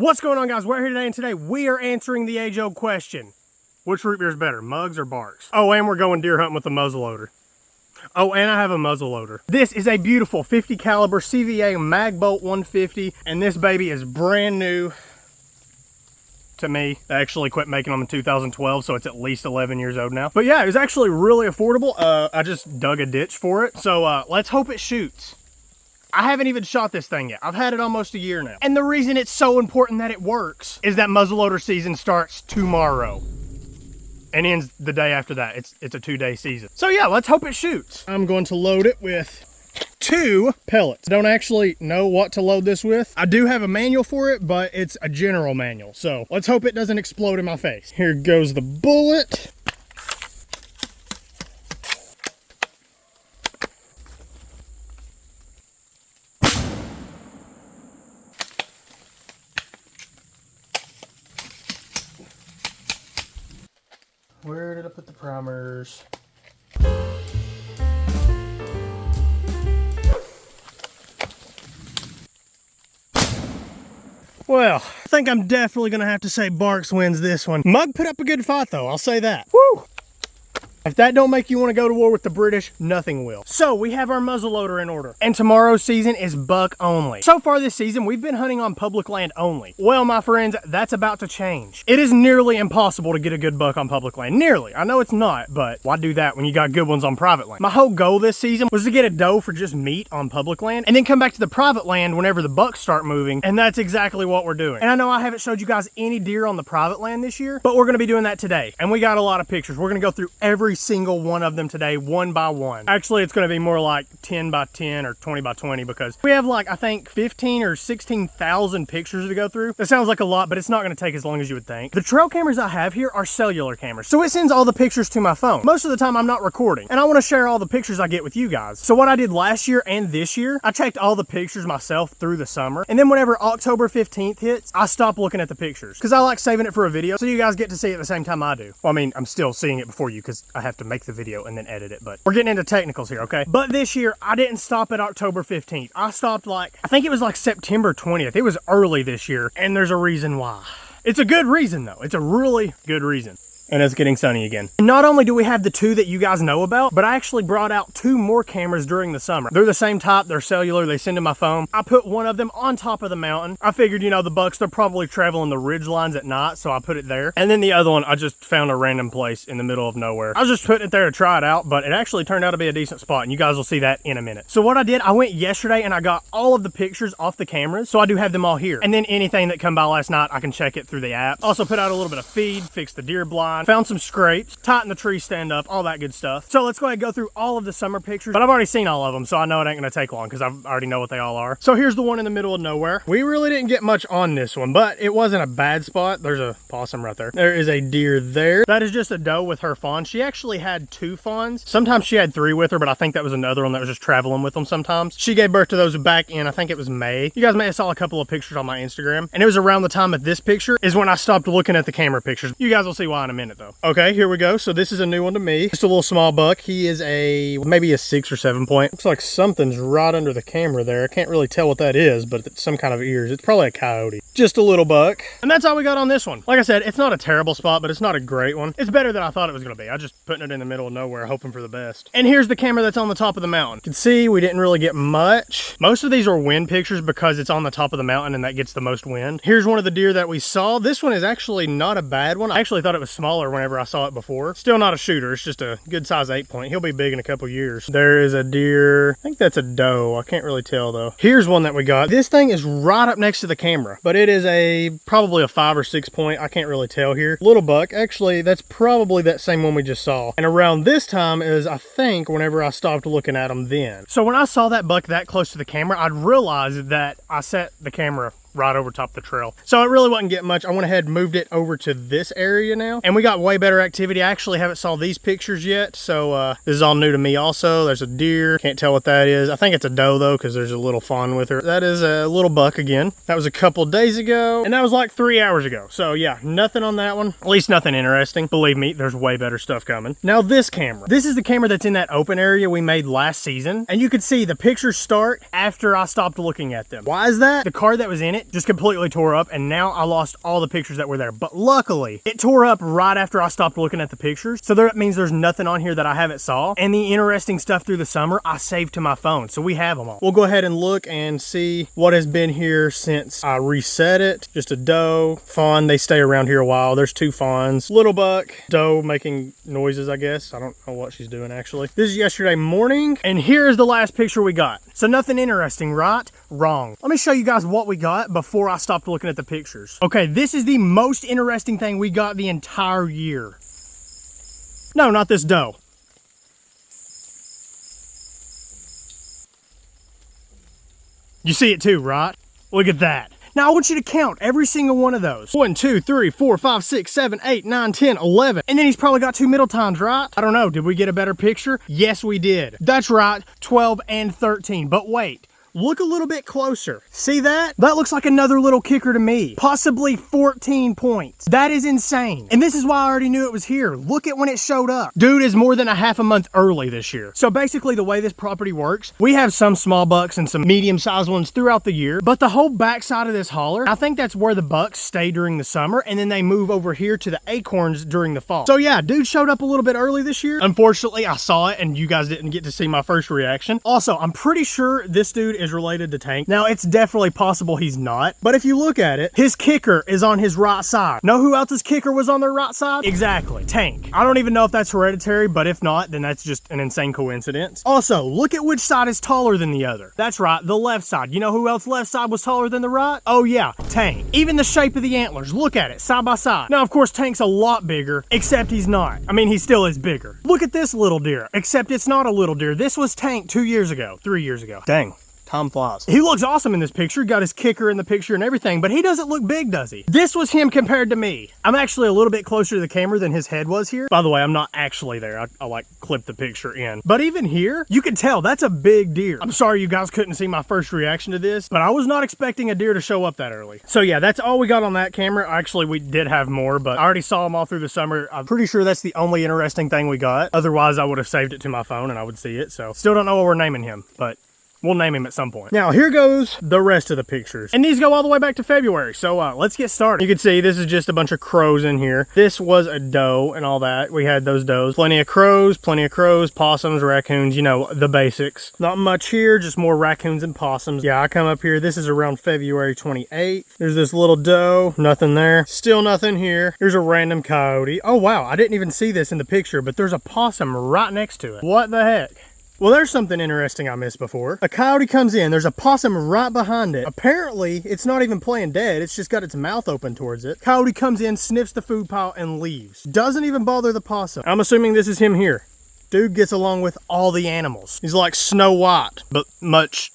What's going on, guys? We're here today, and today we are answering the age-old question. Which root beer is better, Mugs or Barks? Oh, and we're going deer hunting with the muzzleloader. Oh, and I have a muzzleloader. This is a beautiful 50 caliber CVA Magbolt 150, and this baby is brand new to me. I actually quit making them in 2012, so it's at least 11 years old now. But yeah, it was actually really affordable. I just dug a ditch for it, so let's hope it shoots. I haven't even shot this thing yet. I've had it almost a year now. And the reason it's so important that it works is that muzzleloader season starts tomorrow and ends the day after that. It's a 2-day season. So yeah, let's hope it shoots. I'm going to load it with 2 pellets. I don't actually know what to load this with. I do have a manual for it, but it's a general manual. So let's hope it doesn't explode in my face. Here goes the bullet. Where did I put the primers? Well, I think I'm definitely gonna have to say Barks wins this one. Mug put up a good fight though, I'll say that. Woo! If that don't make you want to go to war with the British, nothing will. So we have our muzzleloader in order, and tomorrow's season is buck only. So far this season, we've been hunting on public land only. Well, my friends, that's about to change. It is nearly impossible to get a good buck on public land. Nearly. I know it's not, but why do that when you got good ones on private land? My whole goal this season was to get a doe for just meat on public land, and then come back to the private land whenever the bucks start moving, and that's exactly what we're doing. And I know I haven't showed you guys any deer on the private land this year, but we're gonna be doing that today. And we got a lot of pictures. We're gonna go through every single one of them today, one by one. Actually, it's going to be more like 10 by 10 or 20 by 20 because we have like, I think 15 or 16,000 pictures to go through. That sounds like a lot, but it's not going to take as long as you would think. The trail cameras I have here are cellular cameras, so it sends all the pictures to my phone. Most of the time I'm not recording, and I want to share all the pictures I get with you guys. So what I did last year and this year, I checked all the pictures myself through the summer, and then whenever October 15th hits, I stop looking at the pictures because I like saving it for a video so you guys get to see it at the same time I do. Well, I mean, I'm still seeing it before you because I have to make the video and then edit it, but we're getting into technicals here, okay? But this year, I didn't stop at October 15th. I stopped like, I think it was like September 20th. It was early this year, and there's a reason why. It's a good reason though. It's a really good reason. And it's getting sunny again. And not only do we have the 2 that you guys know about, but I actually brought out 2 more cameras during the summer. They're the same type, they're cellular, they send to my phone. I put one of them on top of the mountain. I figured, you know, the bucks, they're probably traveling the ridge lines at night, so I put it there. And then the other one, I just found a random place in the middle of nowhere. I was just putting it there to try it out, but it actually turned out to be a decent spot, and you guys will see that in a minute. So what I did, I went yesterday and I got all of the pictures off the cameras, so I do have them all here. And then anything that come by last night, I can check it through the app. Also put out a little bit of feed, fixed the deer blind, found some scrapes, tighten the tree stand up, all that good stuff. So let's go ahead and go through all of the summer pictures, but I've already seen all of them, so I know it ain't gonna take long because I already know what they all are. So here's the one in the middle of nowhere. We really didn't get much on this one, but it wasn't a bad spot. There's a possum right there. There is a deer there. That is just a doe with her fawn. She actually had 2 fawns. Sometimes she had 3 with her, but I think that was another one that was just traveling with them sometimes. She gave birth to those back in, I think it was May. You guys may have saw a couple of pictures on my Instagram, and it was around the time of this picture is when I stopped looking at the camera pictures. You guys will see why in a minute though. Okay, here we go. So this is a new one to me. Just a little small buck. He is maybe a 6 or 7 point. Looks like something's right under the camera there. I can't really tell what that is, but it's some kind of ears. It's probably a coyote. Just a little buck. And that's all we got on this one. Like I said, it's not a terrible spot, but it's not a great one. It's better than I thought it was gonna be. I just putting it in the middle of nowhere, hoping for the best. And here's the camera that's on the top of the mountain. You can see we didn't really get much. Most of these are wind pictures because it's on the top of the mountain and that gets the most wind. Here's one of the deer that we saw. This one is actually not a bad one. I actually thought it was smaller whenever I saw it before. Still not a shooter. It's just a good size 8 point. He'll be big in a couple years. There is a deer. I think that's a doe. I can't really tell though. Here's one that we got. This thing is right up next to the camera, but it is probably a 5 or 6 point. I can't really tell here. Little buck. Actually, that's probably that same one we just saw. And around this time is, I think, whenever I stopped looking at them then. So when I saw that buck that close to the camera, I'd realized that I set the camera right over top the trail. So it really wasn't getting much. I went ahead and moved it over to this area now, and we got way better activity. I actually haven't saw these pictures yet, so this is all new to me also. There's a deer. Can't tell what that is. I think it's a doe though, because there's a little fawn with her. That is a little buck again. That was a couple days ago, and that was like 3 hours ago. So yeah, nothing on that one. At least nothing interesting. Believe me, there's way better stuff coming. Now this camera. This is the camera that's in that open area we made last season, and you could see the pictures start after I stopped looking at them. Why is that? The card that was in it just completely tore up, and now I lost all the pictures that were there. But luckily, it tore up right after I stopped looking at the pictures. So that means there's nothing on here that I haven't saw. And the interesting stuff through the summer, I saved to my phone. So we have them all. We'll go ahead and look and see what has been here since I reset it. Just a doe, fawn. They stay around here a while. There's 2 fawns. Little buck, doe making noises, I guess. I don't know what she's doing actually. This is yesterday morning. And here is the last picture we got. So nothing interesting, right? Wrong. Let me show you guys what we got before I stopped looking at the pictures. Okay, this is the most interesting thing we got the entire year. No, not this doe. You see it too, right? Look at that. Now I want you to count every single one of those. 1, 2, 3, 4, 5, 6, 7, 8, 9, 10, 11. And then he's probably got 2 middle times, right? I don't know, did we get a better picture? Yes, we did. That's right, 12 and 13. But wait. Look a little bit closer. See that? That looks like another little kicker to me. Possibly 14 points. That is insane. And this is why I already knew it was here. Look at when it showed up. Dude is more than a half a month early this year. So basically the way this property works, we have some small bucks and some medium-sized ones throughout the year, but the whole backside of this holler, I think that's where the bucks stay during the summer, and then they move over here to the acorns during the fall. So yeah, dude showed up a little bit early this year. Unfortunately, I saw it and you guys didn't get to see my first reaction. Also, I'm pretty sure this dude is related to Tank. Now, it's definitely possible he's not, but if you look at it, his kicker is on his right side. Know who else's kicker was on their right side? Exactly, Tank. I don't even know if that's hereditary, but if not, then that's just an insane coincidence. Also, look at which side is taller than the other. That's right, the left side. You know who else left side was taller than the right? Oh yeah, Tank. Even the shape of the antlers, look at it, side by side. Now, of course, Tank's a lot bigger, except he's not. I mean, he still is bigger. Look at this little deer, except it's not a little deer. This was Tank 2 years ago, 3 years ago. Dang. Time flies. He looks awesome in this picture, got his kicker in the picture and everything, but he doesn't look big, does he? This was him compared to me. I'm actually a little bit closer to the camera than his head was here. By the way, I'm not actually there. I like clipped the picture in. But even here, you can tell that's a big deer. I'm sorry you guys couldn't see my first reaction to this, but I was not expecting a deer to show up that early. So yeah, that's all we got on that camera. Actually, we did have more, but I already saw them all through the summer. I'm pretty sure that's the only interesting thing we got. Otherwise, I would have saved it to my phone and I would see it. So still don't know what we're naming him, but we'll name him at some point. Now, here goes the rest of the pictures. And these go all the way back to February. So let's get started. You can see this is just a bunch of crows in here. This was a doe and all that. We had those does. Plenty of crows, possums, raccoons, you know, the basics. Not much here, just more raccoons and possums. Yeah, I come up here. This is around February 28th. There's this little doe, nothing there. Still nothing here. Here's a random coyote. Oh, wow, I didn't even see this in the picture, but there's a possum right next to it. What the heck? Well, there's something interesting I missed before. A coyote comes in, there's a possum right behind it. Apparently, it's not even playing dead, it's just got its mouth open towards it. Coyote comes in, sniffs the food pile, and leaves. Doesn't even bother the possum. I'm assuming this is him here. Dude gets along with all the animals. He's like Snow White, but much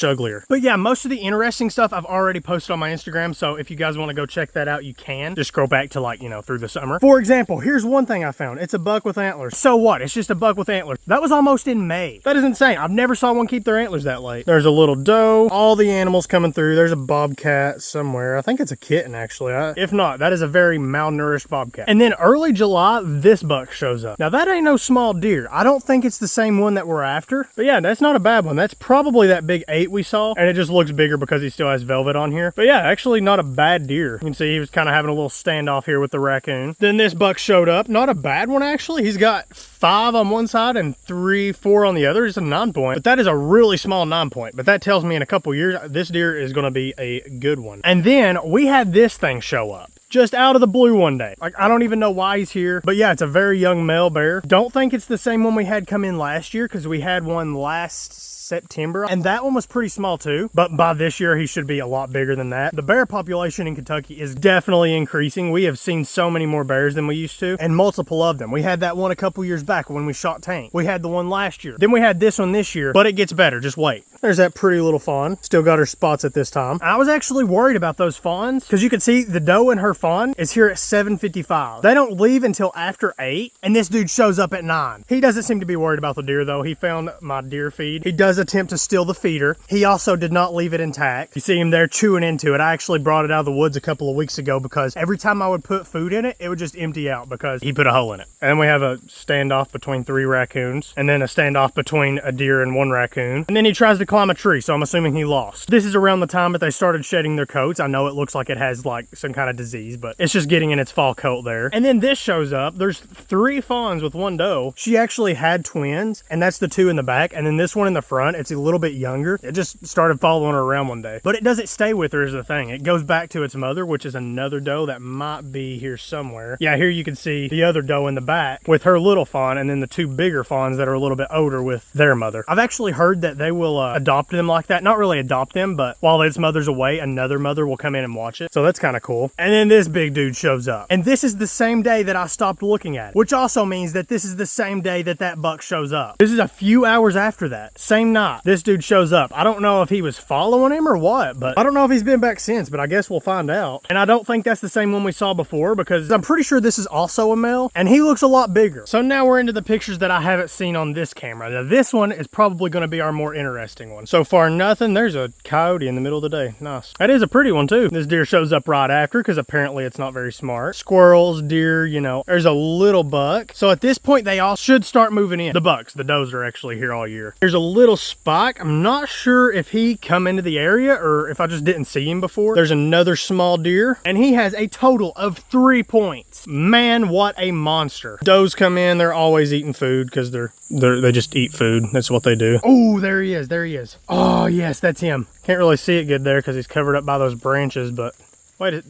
uglier. But yeah, most of the interesting stuff I've already posted on my Instagram, so if you guys want to go check that out, you can. Just scroll back to, like, you know, through the summer. For example, here's one thing I found. It's a buck with antlers. So what? It's just a buck with antlers. That was almost in May. That is insane. I've never saw one keep their antlers that late. There's a little doe. All the animals coming through. There's a bobcat somewhere. I think it's a kitten, actually. If not, that is a very malnourished bobcat. And then early July, this buck shows up. Now, that ain't no small deer. I don't think it's the same one that we're after. But yeah, that's not a bad one. That's probably that big 8 we saw, and it just looks bigger because he still has velvet on here. But yeah, actually not a bad deer. You can see he was kind of having a little standoff here with the raccoon. Then this buck showed up. Not a bad one, actually. He's got 5 on one side and 3, 4 on the other. It's a 9-point, but that is a really small 9-point. But that tells me in a couple years, this deer is going to be a good one. And then we had this thing show up. Just out of the blue one day. Like, I don't even know why he's here, but yeah, it's a very young male bear. Don't think it's the same one we had come in last year, because we had one last September, and that one was pretty small too, but by this year he should be a lot bigger than that. The bear population in Kentucky is definitely increasing. We have seen so many more bears than we used to, and multiple of them. We had that one a couple years back when we shot Tank. We had the one last year. Then we had this one this year, but it gets better. Just wait. There's that pretty little fawn. Still got her spots at this time. I was actually worried about those fawns, because you can see the doe and her fawn is here at 7:55. They don't leave until after 8, and this dude shows up at 9. He doesn't seem to be worried about the deer though. He found my deer feed. He does attempt to steal the feeder. He also did not leave it intact. You see him there chewing into it. I actually brought it out of the woods a couple of weeks ago because every time I would put food in it, it would just empty out because he put a hole in it. And we have a standoff between 3 raccoons, and then a standoff between a deer and 1 raccoon. And then he tries to climb a tree, so I'm assuming he lost. This is around the time that they started shedding their coats. I know it looks like it has like some kind of disease, but it's just getting in its fall coat there. And then this shows up. There's 3 fawns with 1 doe. She actually had twins, and that's the 2 in the back. And then this one in the front, it's a little bit younger. It just started following her around one day. But it doesn't stay with her is the thing. It goes back to its mother, which is another doe that might be here somewhere. Yeah, here you can see the other doe in the back with her little fawn, and then the 2 bigger fawns that are a little bit older with their mother. I've actually heard that they will adopt them like that. Not really adopt them, but while its mother's away, another mother will come in and watch it. So that's kind of cool. And then this big dude shows up. And this is the same day that I stopped looking at it, which also means that this is the same day that that buck shows up. This is a few hours after that. Same night, this dude shows up. I don't know if he was following him or what, but I don't know if he's been back since, but I guess we'll find out. And I don't think that's the same one we saw before, because I'm pretty sure this is also a male, and he looks a lot bigger. So now we're into the pictures that I haven't seen on this camera. Now this one is probably going to be our more interesting one. So far, nothing. There's a coyote in the middle of the day. Nice. That is a pretty one too. This deer shows up right after, because apparently it's not very smart. Squirrels, deer, you know, there's a little buck. So at this point, they all should start moving in. The bucks, the does are actually here all year. There's a little spike. I'm not sure if he come into the area or if I just didn't see him before. There's another small deer, and he has a total of 3 points. Man, what a monster. Does come in, they're always eating food because they just eat food. That's what they do. Oh, there he is. There he is. Oh, yes, that's him. Can't really see it good there because he's covered up by those branches, but wait.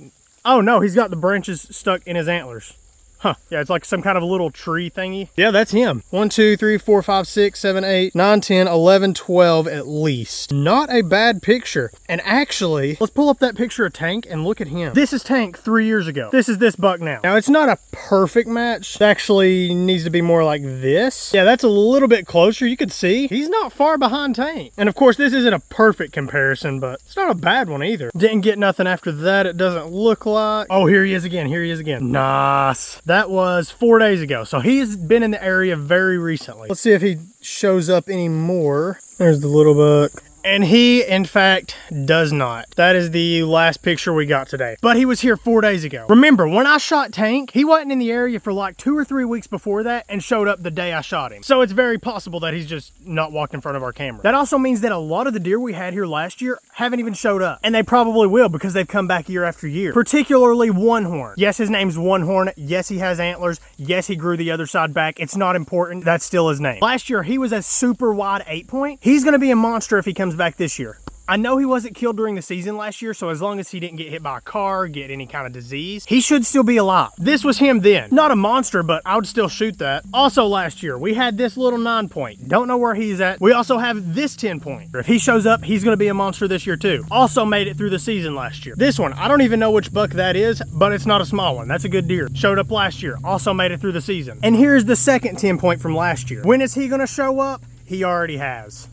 Oh, no, he's got the branches stuck in his antlers. Huh. Yeah, it's like some kind of a little tree thingy. Yeah, that's him. 1, 2, 3, 4, 5, 6, 7, 8, 9, 10, 11, 12 at least. Not a bad picture. And actually, let's pull up that picture of Tank and look at him. This is Tank 3 years ago. This is this buck now. Now, it's not a perfect match. It actually needs to be more like this. Yeah, that's a little bit closer. You can see he's not far behind Tank. And of course, this isn't a perfect comparison, but it's not a bad one either. Didn't get nothing after that. It doesn't look like. Oh, here he is again. Here he is again. Nice. That was 4 days ago. So he's been in the area very recently. Let's see if he shows up anymore. There's the little buck. And he, in fact, does not. That is the last picture we got today. But he was here 4 days ago. Remember, when I shot Tank, he wasn't in the area for like 2 or 3 weeks before that and showed up the day I shot him. So it's very possible that he's just not walked in front of our camera. That also means that a lot of the deer we had here last year haven't even showed up. And they probably will because they've come back year after year. Particularly One Horn. Yes, his name's One Horn. Yes, he has antlers. Yes, he grew the other side back. It's not important. That's still his name. Last year, he was a super wide 8-point. He's going to be a monster if he comes back this year. I know he wasn't killed during the season last year, so as long as he didn't get hit by a car, get any kind of disease, he should still be alive. This was him then. Not a monster, but I would still shoot that. Also last year, we had this little 9-point. Don't know where he's at. We also have this 10-point. If he shows up, he's going to be a monster this year too. Also made it through the season last year. This one, I don't even know which buck that is, but it's not a small one. That's a good deer. Showed up last year. Also made it through the season. And here's the second 10-point from last year. When is he going to show up? He already has.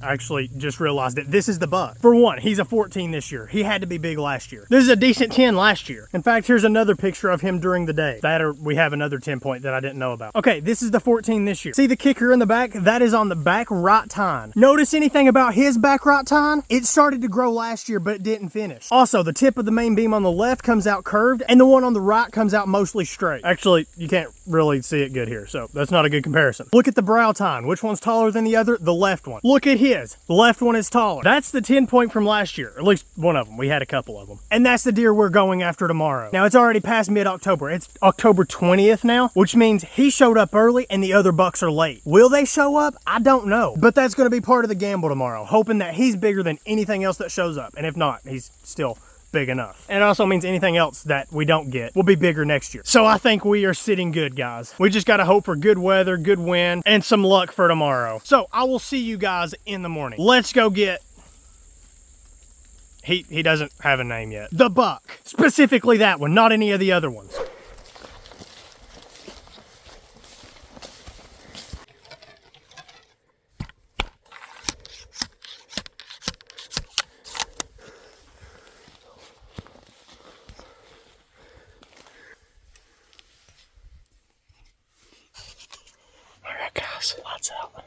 I actually just realized that this is the buck. For one, he's a 14 this year. He had to be big last year. This is a decent 10 last year. In fact, here's another picture of him during the day. We have another 10-point that I didn't know about. Okay, this is the 14 this year. See the kicker in the back? That is on the back right tine. Notice anything about his back right tine? It started to grow last year, but it didn't finish. Also, the tip of the main beam on the left comes out curved, and the one on the right comes out mostly straight. Actually, you can't really see it good here, so that's not a good comparison. Look at the brow tine. Which one's taller than the other? The left one. Look at his. The left one is taller. That's the 10-point from last year. At least one of them. We had a couple of them. And that's the deer we're going after tomorrow. Now, it's already past mid-October. It's October 20th now, which means he showed up early and the other bucks are late. Will they show up? I don't know. But that's going to be part of the gamble tomorrow, hoping that he's bigger than anything else that shows up. And if not, he's still big enough. And it also means anything else that we don't get will be bigger next year. So I think we are sitting good, guys. We just got to hope for good weather, good wind, and some luck for tomorrow. So I will see you guys in the morning. Let's go get... He doesn't have a name yet. The buck. Specifically that one, not any of the other ones. Lights out.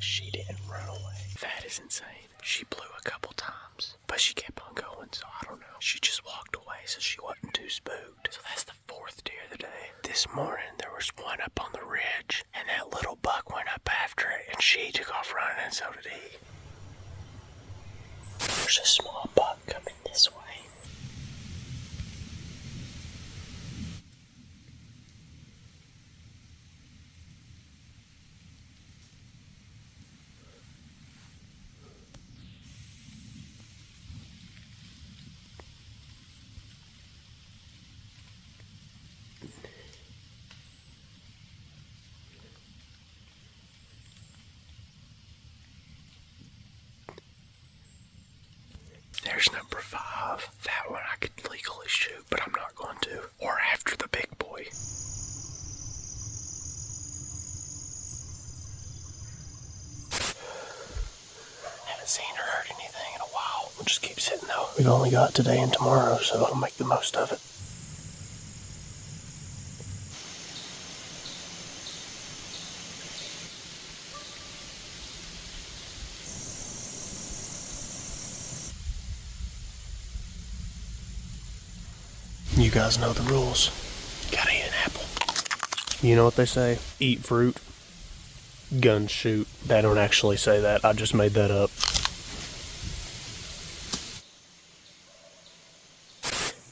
She didn't run away. That is insane. She blew a couple times, but she kept on going, so I don't know. She just walked away, so she wasn't too spooked. So that's the fourth deer of the day. This morning, there was one up on the ridge, and that little buck went up after it, and she took off running, and so did he. There's a small buck coming this way. There's number 5. That one I could legally shoot, but I'm not going to. Or after the big boy. Haven't seen or heard anything in a while. We'll just keep sitting though. We've only got today and tomorrow, so I'll make the most of it. You guys know the rules. Gotta eat an apple. You know what they say? Eat fruit, guns shoot. They don't actually say that. I just made that up.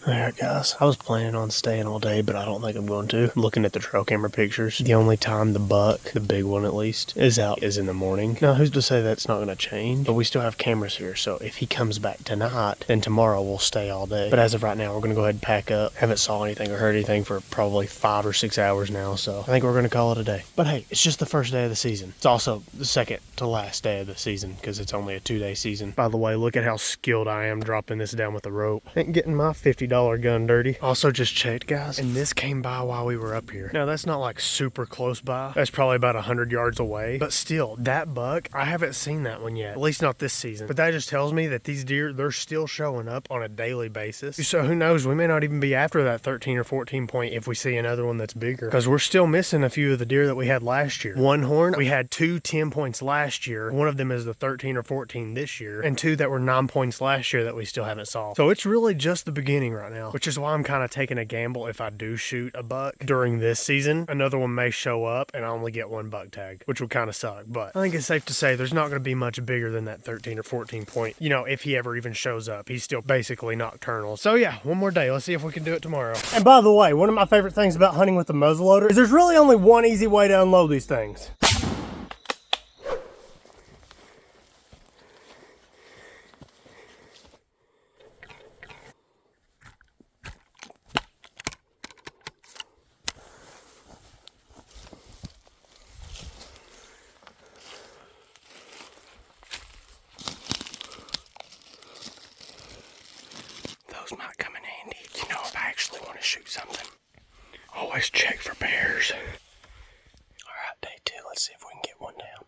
Alright guys, I was planning on staying all day, but I don't think I'm going to. Looking at the trail camera pictures, the only time the buck, the big one at least, is out is in the morning. Now who's to say that's not going to change? But we still have cameras here, so if he comes back tonight, then tomorrow we'll stay all day. But as of right now, we're going to go ahead and pack up. Haven't saw anything or heard anything for probably 5 or 6 hours now, so I think we're going to call it a day. But hey, it's just the first day of the season. It's also the second to last day of the season, because it's only a 2-day season. By the way, look at how skilled I am dropping this down with a rope. Ain't getting my $50 gun dirty. Also just checked, guys, and this came by while we were up here. Now that's not like super close by. That's probably about 100 yards away, but still, that buck, I haven't seen that one yet, at least not this season. But that just tells me that these deer, they're still showing up on a daily basis. So who knows, we may not even be after that 13 or 14 point if we see another one that's bigger, because we're still missing a few of the deer that we had last year. One horn, we had 2 10 points last year. One of them is the 13 or 14 this year, and 2 that were 9 points last year that we still haven't saw. So it's really just the beginning right now, which is why I'm kind of taking a gamble. If I do shoot a buck during this season, another one may show up and I only get 1 buck tag, which would kind of suck. But I think it's safe to say there's not going to be much bigger than that 13 or 14 point. You know, if he ever even shows up, he's still basically nocturnal. So yeah, one more day. Let's see if we can do it tomorrow. And by the way, one of my favorite things about hunting with the muzzleloader is there's really only one easy way to unload these things. Might come in handy. You know, if I actually want to shoot something, always check for bears. Alright, day 2. Let's see if we can get one down.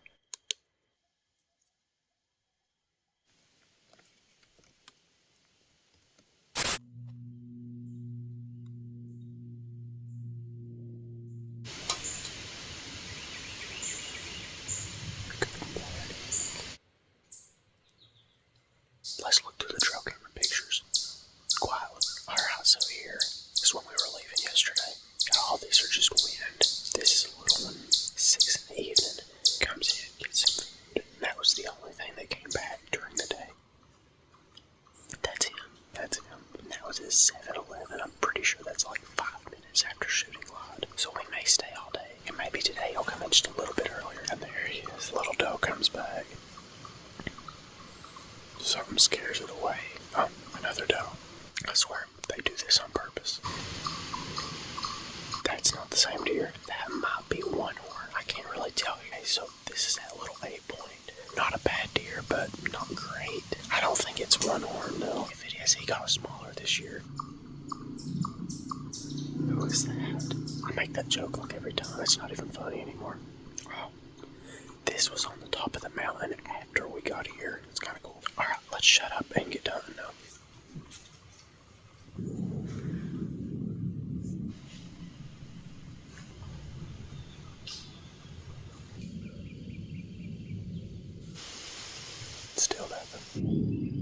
Let's look through the trail camera pictures quietly. Alright, so here is when we were leaving yesterday. All these are just wind. This is a little one. 6 in the evening. Comes in, gets some food. And that was the only thing that came back during the day. That's him. That's him. And that was his 7-11. I'm pretty sure that's like 5 minutes after shooting live. So we may stay all day. And maybe today he'll come in just a little bit earlier. And there he is. Little doe comes back. Something scares it away. Oh, another doe. I swear, they do this on purpose. That's not the same deer. That might be one horn. I can't really tell you. Okay, so this is that little 8 point. Not a bad deer, but not great. I don't think it's one horn though. If it is, he got smaller this year. Who is that? I make that joke like every time. It's not even funny anymore. Oh, this was on the top of the mountain after we got here. It's kind of cool. Alright, let's shut up and get done now. Still nothing.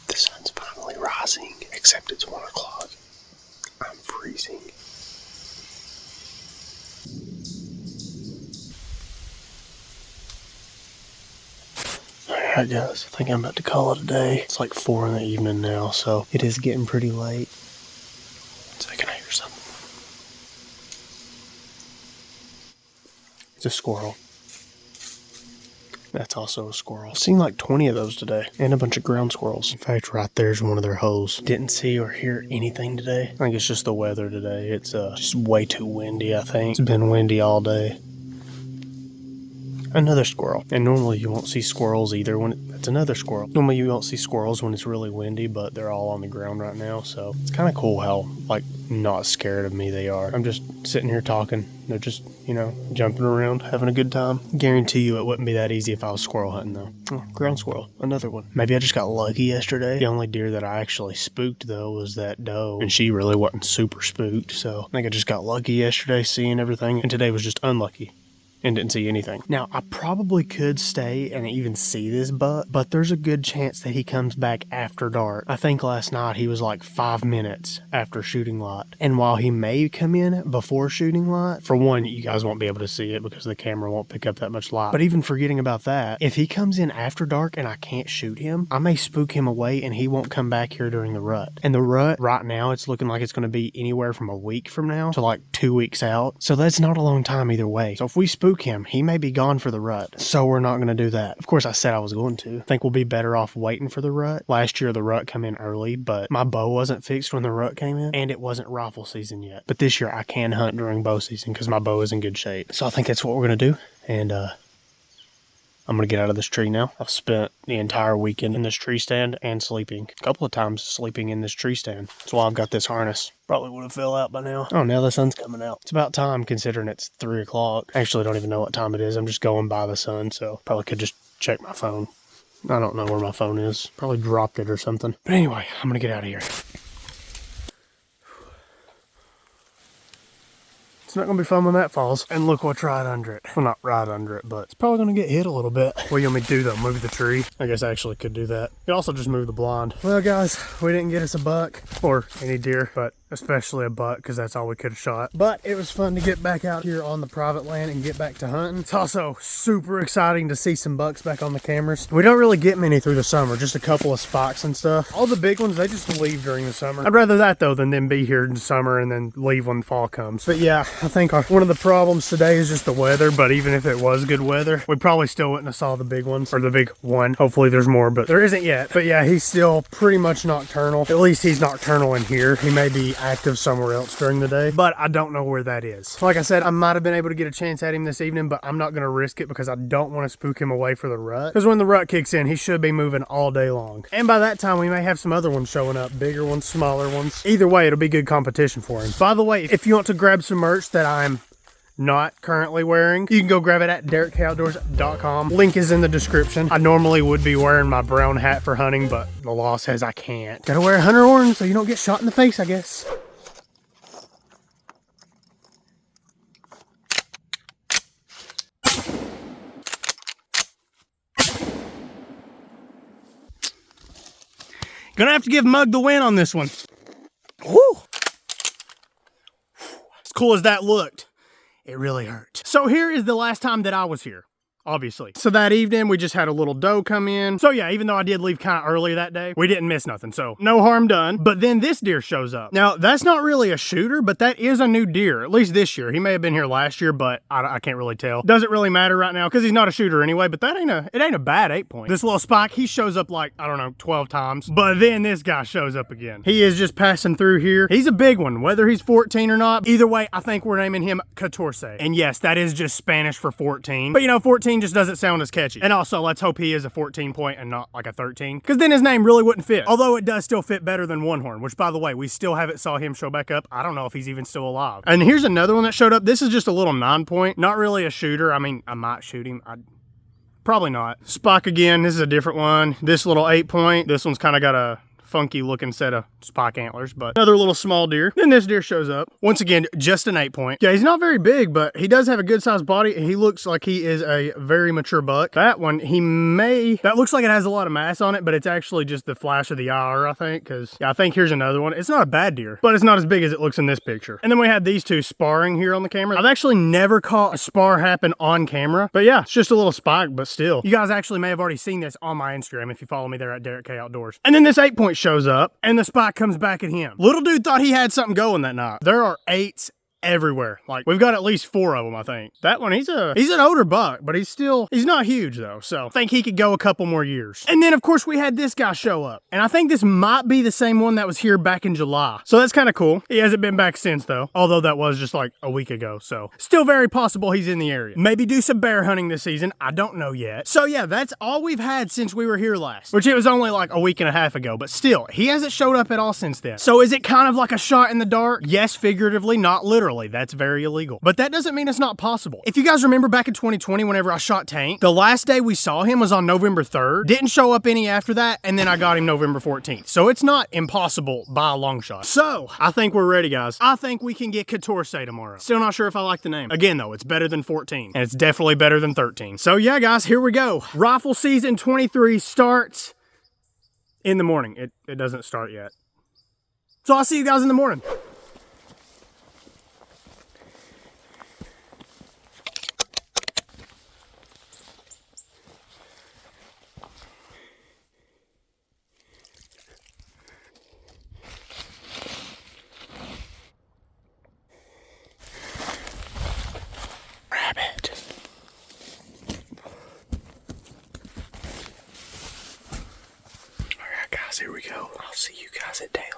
The sun's finally rising, except it's 1 o'clock. I'm freezing. Alright guys, I think I'm about to call it a day. It's like 4 in the evening now, so it is getting pretty late. So I can hear something. It's a squirrel. That's also a squirrel. I've seen like 20 of those today, and a bunch of ground squirrels. In fact, right there's one of their holes. Didn't see or hear anything today. I think it's just the weather today. It's just way too windy, I think. It's been windy all day. Another squirrel. And normally you won't see squirrels either when that's another squirrel. Normally you won't see squirrels when it's really windy, but they're all on the ground right now. So it's kind of cool how like not scared of me they are. I'm just sitting here talking. They're just, you know, jumping around, having a good time. Guarantee you it wouldn't be that easy if I was squirrel hunting though. Oh, ground squirrel. Another one. Maybe I just got lucky yesterday. The only deer that I actually spooked though was that doe. And she really wasn't super spooked. So I think I just got lucky yesterday seeing everything. And today was just unlucky. And didn't see anything. Now, I probably could stay and even see this buck, but there's a good chance that he comes back after dark. I think last night he was like 5 minutes after shooting light. And while he may come in before shooting light, for one, you guys won't be able to see it because the camera won't pick up that much light. But even forgetting about that, if he comes in after dark and I can't shoot him, I may spook him away and he won't come back here during the rut. And the rut, right now, it's looking like it's going to be anywhere from a week from now to like 2 weeks out. So that's not a long time either way. So if we spook him, he may be gone for the rut, so we're not going to do that. Of course, I said I was going to. I think we'll be better off waiting for the rut. Last year, the rut came in early, but my bow wasn't fixed when the rut came in, and it wasn't rifle season yet. But this year, I can hunt during bow season because my bow is in good shape. So I think that's what we're going to do, and I'm going to get out of this tree now. I've spent the entire weekend in this tree stand and sleeping. A couple of times sleeping in this tree stand. That's why I've got this harness. Probably would have fell out by now. Oh, now the sun's coming out. It's about time considering it's 3 o'clock. I actually don't even know what time it is. I'm just going by the sun, so probably could just check my phone. I don't know where my phone is. Probably dropped it or something. But anyway, I'm going to get out of here. It's not going to be fun when that falls. And look what's right under it. Well, not right under it, but it's probably going to get hit a little bit. What do you want me to do though? Move the tree? I guess I actually could do that. You could also just move the blind. Well guys, we didn't get us a buck or any deer, but especially a buck because that's all we could have shot. But it was fun to get back out here on the private land and get back to hunting. It's also super exciting to see some bucks back on the cameras. We don't really get many through the summer, just a couple of spots and stuff. All the big ones, they just leave during the summer. I'd rather that though than them be here in the summer and then leave when fall comes. But yeah, I think one of the problems today is just the weather, but even if it was good weather, we probably still wouldn't have saw the big ones, or the big one. Hopefully there's more, but there isn't yet. But yeah, he's still pretty much nocturnal. At least he's nocturnal in here. He may be active somewhere else during the day, but I don't know where that is. Like I said, I might have been able to get a chance at him this evening, but I'm not going to risk it because I don't want to spook him away for the rut. Because when the rut kicks in, he should be moving all day long. And by that time, we may have some other ones showing up, bigger ones, smaller ones. Either way, it'll be good competition for him. By the way, if you want to grab some merch that I'm not currently wearing, you can go grab it at DerekOutdoors.com. Link is in the description. I normally would be wearing my brown hat for hunting, but the law says I can't. Gotta wear a hunter orange so you don't get shot in the face, I guess. Gonna have to give Mug the win on this one. Woo! As cool as that looked, it really hurt. So here is the last time that I was here, obviously. So that evening, we just had a little doe come in. So yeah, even though I did leave kind of early that day, we didn't miss nothing. So no harm done. But then this deer shows up. Now, that's not really a shooter, but that is a new deer, at least this year. He may have been here last year, but I can't really tell. Doesn't really matter right now because he's not a shooter anyway, but it ain't a bad 8-point. This little spike, he shows up like, I don't know, 12 times. But then this guy shows up again. He is just passing through here. He's a big one, whether he's 14 or not. Either way, I think we're naming him 14. And yes, that is just Spanish for 14. But you know, 14 just doesn't sound as catchy. And also, let's hope he is a 14 point and not like a 13, because then his name really wouldn't fit. Although it does still fit better than One Horn, which by the way, we still haven't saw him show back up. I don't know if he's even still alive. And here's another one that showed up. This is just a little 9-point, not really a shooter. I mean, I might shoot him. Probably not. Spike again. This is a different one. This little 8-point. This one's kind of got a funky looking set of spike antlers, but another little small deer. Then this deer shows up. Once again, just an 8-point. Yeah, he's not very big, but he does have a good sized body. He looks like he is a very mature buck. That one, that looks like it has a lot of mass on it, but it's actually just the flash of the eye, I think, because yeah, I think here's another one. It's not a bad deer, but it's not as big as it looks in this picture. And then we had these two sparring here on the camera. I've actually never caught a spar happen on camera, but yeah, it's just a little spike, but still. You guys actually may have already seen this on my Instagram if you follow me there at Derek K Outdoors. And then this 8-point shows up and the spike comes back at him. Little dude thought he had something going that night. There are 8s everywhere. Like, we've got at least 4 of them, I think. That one, he's an older buck, but he's not huge though, so I think he could go a couple more years. And then of course we had this guy show up, and I think this might be the same one that was here back in July, so that's kind of cool. He hasn't been back since though, although that was just like a week ago, so still very possible he's in the area. Maybe do some bear hunting this season, I don't know yet. So yeah, that's all we've had since we were here last, which it was only like a week and a half ago, but still, he hasn't showed up at all since then. So is it kind of like a shot in the dark? Yes, figuratively, not literally. That's very illegal, but that doesn't mean it's not possible. If you guys remember back in 2020, whenever I shot Tank, the last day we saw him was on November 3rd. Didn't show up any after that, and then I got him November 14th. So it's not impossible by a long shot. So I think we're ready, guys. I think we can get Catorce tomorrow. Still not sure if I like the name. Again though, it's better than 14, and it's definitely better than 13. So yeah, guys, here we go. Rifle season 23 starts in the morning. It doesn't start yet. So I'll see you guys in the morning. Here we go. I'll see you guys at daylight.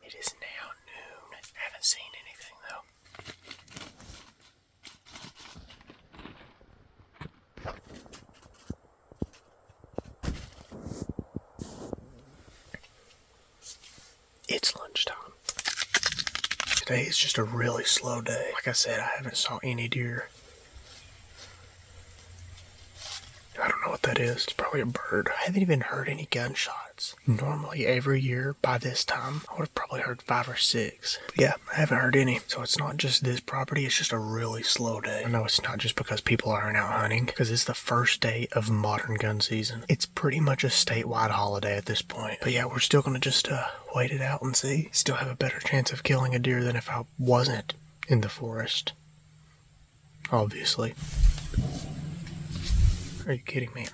It is now noon. Haven't seen anything though. It's lunchtime. Today is just a really slow day. Like I said, I haven't saw any deer. I don't know what that is. It's probably a bird. I haven't even heard any gunshots. Normally every year by this time, I would have probably heard 5 or 6. But yeah, I haven't heard any. So it's not just this property, it's just a really slow day. I know it's not just because people aren't out hunting, because it's the first day of modern gun season. It's pretty much a statewide holiday at this point. But yeah, we're still gonna just wait it out and see. Still have a better chance of killing a deer than if I wasn't in the forest. Obviously. Are you kidding me?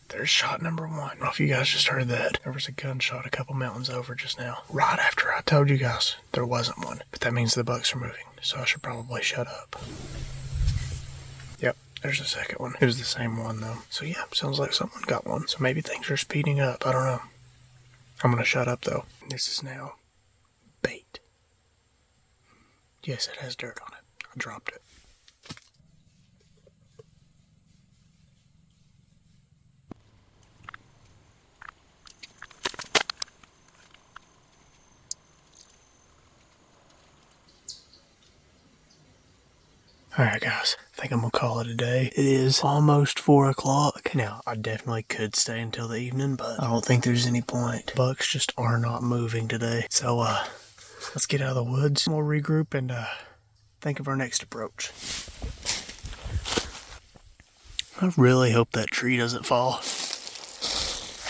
There's shot number 1. I don't know if you guys just heard that. There was a gunshot a couple mountains over just now. Right after I told you guys there wasn't one. But that means the bucks are moving. So I should probably shut up. Yep, there's the second one. It was the same one though. So yeah, sounds like someone got one. So maybe things are speeding up. I don't know. I'm gonna shut up though. This is now bait. Yes, it has dirt on it. I dropped it. Alright guys, I think I'm gonna call it a day. It is almost 4 o'clock. Now, I definitely could stay until the evening, but I don't think there's any point. Bucks just are not moving today. So, let's get out of the woods. We'll regroup and, think of our next approach. I really hope that tree doesn't fall.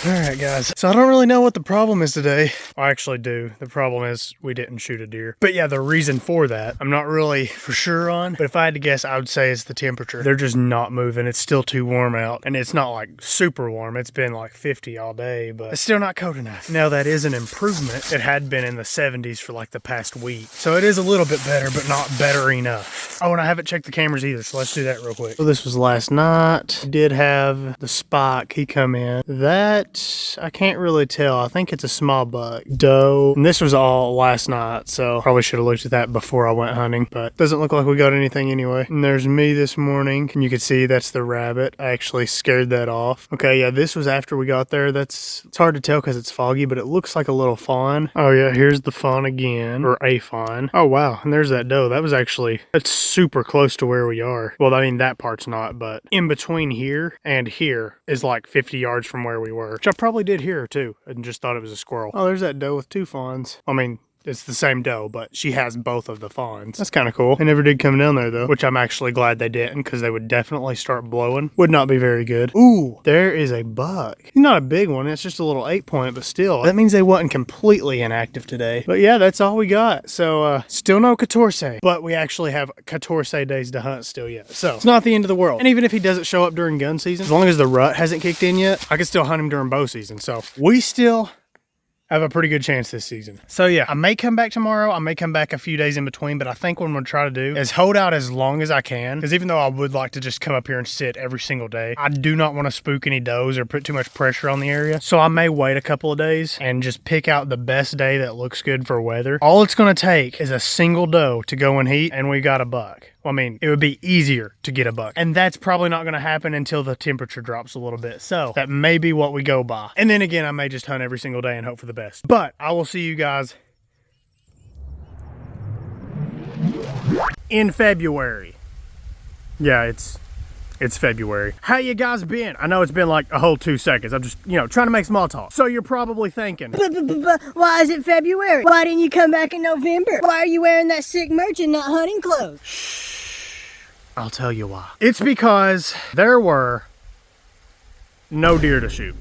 All right, guys. So I don't really know what the problem is today. I actually do. The problem is we didn't shoot a deer. But yeah, the reason for that, I'm not really for sure on. But if I had to guess, I would say it's the temperature. They're just not moving. It's still too warm out. And it's not like super warm. It's been like 50 all day, but it's still not cold enough. Now that is an improvement. It had been in the 70s for like the past week. So it is a little bit better, but not better enough. Oh, and I haven't checked the cameras either. So let's do that real quick. So this was last night. Did have the Spike. He come in. That, I can't really tell. I think it's a small buck. Doe. And this was all last night. So probably should have looked at that before I went hunting. But doesn't look like we got anything anyway. And there's me this morning. And you can see that's the rabbit. I actually scared that off. Okay, yeah, this was after we got there. It's hard to tell because it's foggy, but it looks like a little fawn. Oh yeah, here's the fawn again. Or a fawn. Oh wow, and there's that doe. That's super close to where we are. Well, I mean, that part's not, but in between here and here is like 50 yards from where we were. Which I probably did here too, and just thought it was a squirrel. Oh, there's that doe with two fawns. I mean, it's the same doe, but she has both of the fawns. That's kind of cool. They never did come down there though, which I'm actually glad they didn't, because they would definitely start blowing. Would not be very good. Ooh, there is a buck. He's not a big one. It's just a little 8-point, but still, that means they wasn't completely inactive today. But yeah, that's all we got. So still no 14, but we actually have 14 days to hunt still yet. So it's not the end of the world. And even if he doesn't show up during gun season, as long as the rut hasn't kicked in yet, I can still hunt him during bow season. So we still have a pretty good chance this season. So yeah, I may come back tomorrow. I may come back a few days in between, but I think what I'm gonna try to do is hold out as long as I can. Because even though I would like to just come up here and sit every single day, I do not want to spook any does or put too much pressure on the area. So I may wait a couple of days and just pick out the best day that looks good for weather. All it's gonna take is a single doe to go in heat, and we got a buck. Well, I mean, it would be easier to get a buck. And that's probably not going to happen until the temperature drops a little bit. So that may be what we go by. And then again, I may just hunt every single day and hope for the best. But I will see you guys in February. Yeah, it's February. How you guys been? I know it's been like a whole 2 seconds. I'm just, trying to make small talk. So you're probably thinking, why is it February? Why didn't you come back in November? Why are you wearing that sick merch and not hunting clothes? I'll tell you why. It's because there were no deer to shoot.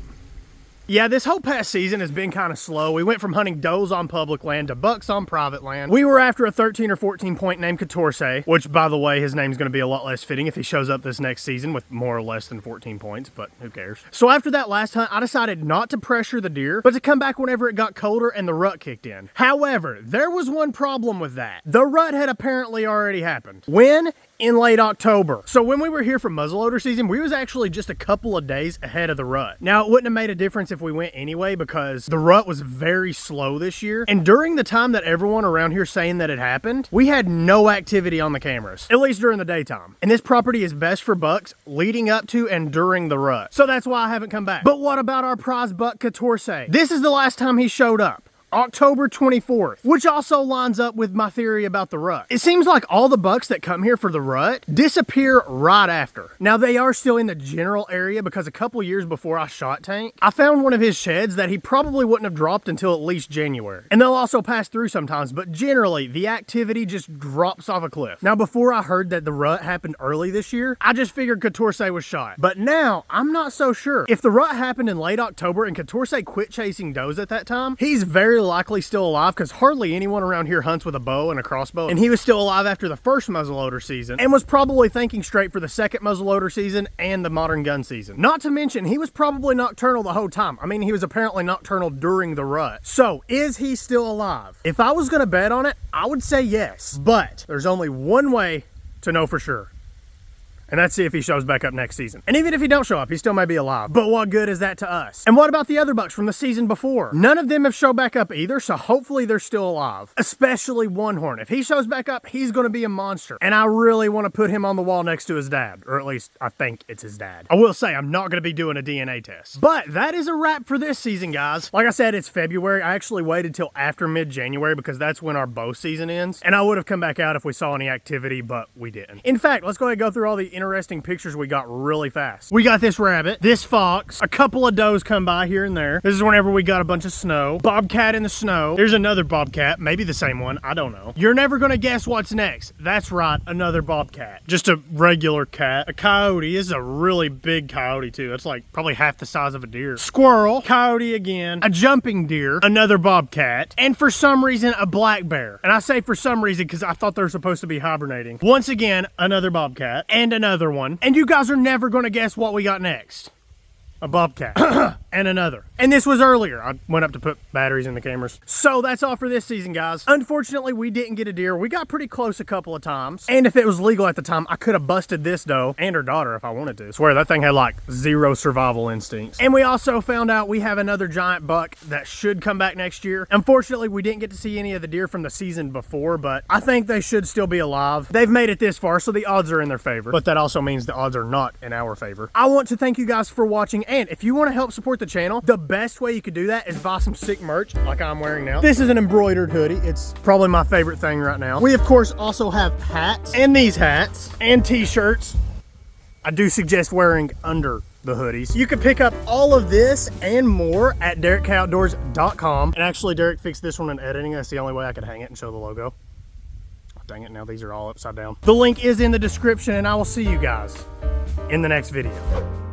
Yeah, this whole past season has been kind of slow. We went from hunting does on public land to bucks on private land. We were after a 13 or 14 point named 14, which, by the way, his name's going to be a lot less fitting if he shows up this next season with more or less than 14 points, but who cares? So after that last hunt, I decided not to pressure the deer, but to come back whenever it got colder and the rut kicked in. However, there was one problem with that. The rut had apparently already happened. When? In late October. So when we were here for muzzleloader season, we was actually just a couple of days ahead of the rut. Now, it wouldn't have made a difference if we went anyway, because the rut was very slow this year. And during the time that everyone around here saying that it happened, we had no activity on the cameras, at least during the daytime. And this property is best for bucks leading up to and during the rut. So that's why I haven't come back. But what about our prize buck 14? This is the last time he showed up. October 24th, which also lines up with my theory about the rut. It seems like all the bucks that come here for the rut disappear right after. Now, they are still in the general area because a couple years before I shot Tank, I found one of his sheds that he probably wouldn't have dropped until at least January. And they'll also pass through sometimes, but generally the activity just drops off a cliff. Now, before I heard that the rut happened early this year, I just figured 14 was shot. But now, I'm not so sure. If the rut happened in late October and 14 quit chasing does at that time, he's very likely still alive, because hardly anyone around here hunts with a bow and a crossbow, and he was still alive after the first muzzleloader season and was probably thinking straight for the second muzzleloader season and the modern gun season. Not to mention, he was probably nocturnal the whole time. I mean, he was apparently nocturnal during the rut. So is he still alive? If I was gonna bet on it, I would say yes, but there's only one way to know for sure. And that's see if he shows back up next season. And even if he don't show up, he still may be alive. But what good is that to us? And what about the other bucks from the season before? None of them have showed back up either, so hopefully they're still alive. Especially One Horn. If he shows back up, he's gonna be a monster. And I really wanna put him on the wall next to his dad. Or at least, I think it's his dad. I will say, I'm not gonna be doing a DNA test. But that is a wrap for this season, guys. Like I said, it's February. I actually waited till after mid-January because that's when our bow season ends. And I would have come back out if we saw any activity, but we didn't. In fact, let's go ahead and go through all the interesting pictures we got really fast. We got this rabbit, this fox, a couple of does come by here and there. This is whenever we got a bunch of snow. Bobcat in the snow. There's another bobcat, maybe the same one, I don't know. You're never gonna guess what's next. That's right, another bobcat. Just a regular cat. A coyote. This is a really big coyote too. That's like probably half the size of a deer. Squirrel, coyote again, a jumping deer, another bobcat, and for some reason a black bear. And I say for some reason because I thought they were supposed to be hibernating. Once again, another bobcat and another one. And you guys are never gonna guess what we got next. A bobcat and another. And this was earlier. I went up to put batteries in the cameras. So that's all for this season, guys. Unfortunately, we didn't get a deer. We got pretty close a couple of times. And if it was legal at the time, I could have busted this doe and her daughter if I wanted to. I swear that thing had like 0 survival instincts. And we also found out we have another giant buck that should come back next year. Unfortunately, we didn't get to see any of the deer from the season before, but I think they should still be alive. They've made it this far, so the odds are in their favor. But that also means the odds are not in our favor. I want to thank you guys for watching. And if you want to help support the channel, the best way you could do that is buy some sick merch like I'm wearing now. This is an embroidered hoodie. It's probably my favorite thing right now. We of course also have hats and these hats and t-shirts. I do suggest wearing under the hoodies. You can pick up all of this and more at DerekKOutdoors.com. And actually Derek fixed this one in editing. That's the only way I could hang it and show the logo. Oh, dang it, now these are all upside down. The link is in the description and I will see you guys in the next video.